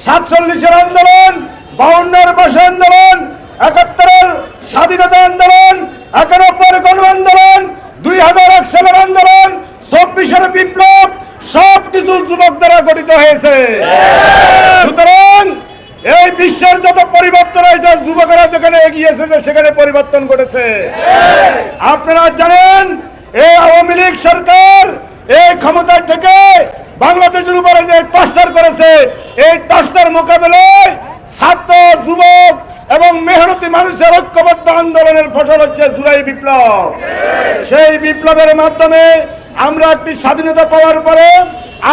47-এর আন্দোলন, 52-এর ভাষা আন্দোলন, 71-এর স্বাধীনতা আন্দোলন, 91-এর গণ আন্দোলন, 2001 সালের আন্দোলন, 24-এর বিপ্লব, সবকিছু যুবক দ্বারা গঠিত হয়েছে। সুতরাং এই বিশ্বের যত পরিবর্তন হয়েছে, যুবকেরা যেখানে এগিয়ে এসেছে সেখানে পরিবর্তন ঘটেছে। আপনারা জানেন এই আওয়ামী লীগ সরকার এই ক্ষমতা থেকে বাংলাদেশের উপরে যে টর্চার করেছে, এই টর্চার মোকাবেলায় ছাত্র, যুবক এবং মেহনতি মানুষের ঐক্যবদ্ধ আন্দোলনের ফসল হচ্ছে জুলাই বিপ্লব। সেই বিপ্লবের মাধ্যমে আমরা একটি স্বাধীনতা পাওয়ার পরে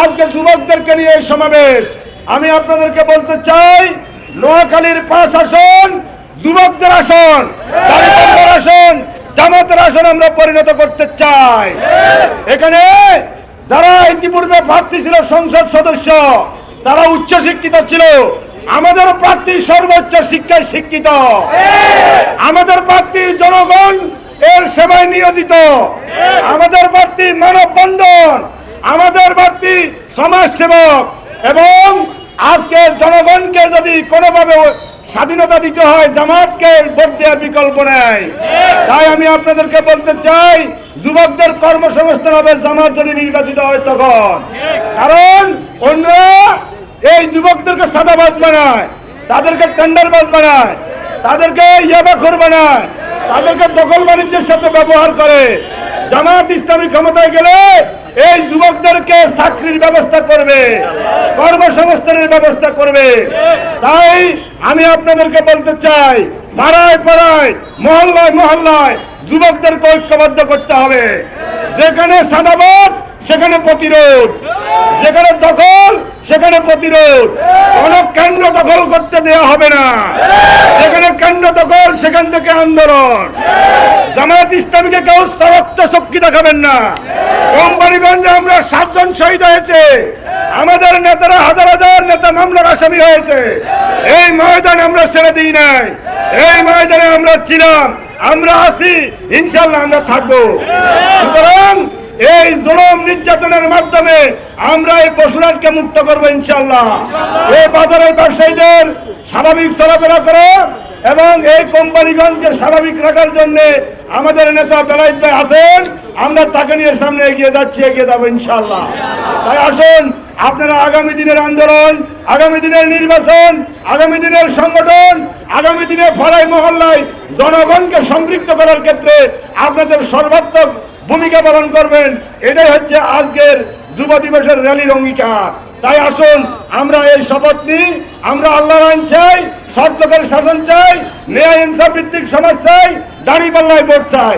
আজকে যুবকদেরকে নিয়ে এই সমাবেশ। আমি আপনাদেরকে বলতে চাই, নোয়াখালীর 5 আসন যুবকদের আসন, দাঁড়িপাল্লার আসন, জামাতের আসন আমরা পরিণত করতে চাই। এখানে যারা ইতিপূর্বে প্রার্থী ছিল সংসদ সদস্য, তারা উচ্চ শিক্ষিত ছিল। আমাদের প্রার্থী সর্বোচ্চ শিক্ষায় শিক্ষিত, আমাদের প্রার্থী জনগণ এর সেবায় নিয়োজিত, আমাদের প্রার্থী মানববন্ধন, আমাদের প্রার্থী সমাজসেবক। এবং আজকে জনগণকে যদি কোনোভাবে স্বাধীনতা দিতে হয়, জামাতকে ভোট দেওয়ার বিকল্প নেই। তাই আমি আপনাদেরকে বলতে চাই, যুবকদের কর্মসংস্থান হবে জামাত যদি নির্বাচিত হয় তখন। কারণ অন্যরা এই যুবকদেরকে সাদাবাজ বানায়, তাদেরকে টেন্ডারবাজ বানায়, তাদেরকে ইয়াবাখোর বানায়, তাদেরকে দখল বাণিজ্যের সাথে ব্যবহার করে। জামাত ইসলামী ক্ষমতায় গেলে এই যুবকদেরকে চাকরির ব্যবস্থা করবে, কর্মসংস্থানের ব্যবস্থা করবে। তাই আমি আপনাদেরকে বলতে চাই, পাড়ায় পাড়ায়, মহল্লায় মহল্লায় যুবকদেরকে ঐক্যবদ্ধ করতে হবে। যেখানে সাদাবাজ সেখানে প্রতিরোধ, যেখানে দখল সেখানে প্রতিরোধ। কোন কেন্দ্র দখল করতে দেওয়া হবে না, যেখানে কেন্দ্র দখল সেখান থেকে আন্দোলন। জামায়াত ইসলামীকে কেউ রক্ত চক্ষি দেখাবেন না। কোম্পানিগঞ্জে আমরা 7 জন শহীদ হয়েছে, আমাদের নেতারা হাজার হাজার নেতা মামলার আসামি হয়েছে। এই ময়দানে আমরা ছেড়ে দিই নাই, এই ময়দানে আমরা ছিলাম, আমরা আছি, ইনশাল্লাহ আমরা থাকবো। সুতরাং এই জুলুম নির্যাতনের মাধ্যমে আমরা এই বসুরহাটকে মুক্ত করবো ইনশাল্লাহ। এই বাজারের ব্যবসায়ীদের স্বাভাবিক চলাফেরা করে এবং এই কোম্পানিগঞ্জকে স্বাভাবিক রাখার জন্য আমাদের নেতা বেলায়েত ভাই আছেন, আমরা তাকে নিয়ে সামনে এগিয়ে যাচ্ছি, এগিয়ে যাবো ইনশাল্লাহ। তাই আসুন, আপনারা আগামী দিনের আন্দোলন, আগামী দিনের নির্বাচন, আগামী দিনের সংগঠন, আগামী দিনে পাড়ায় মহল্লায় জনগণকে সম্পৃক্ত করার ক্ষেত্রে আপনাদের সর্বাত্মক ভূমিকা পালন করবেন। এটাই হচ্ছে আজকের যুব দিবসের র্যালির অঙ্গীকার। তাই আসুন, আমরা এই শপথ নিই, আমরা আল্লাহর আইন চাই, সৎ লোকের শাসন চাই, ন্যায় ইনসাফ ভিত্তিক সমাজ চাই, দাঁড়িপাল্লায় ভোট চাই।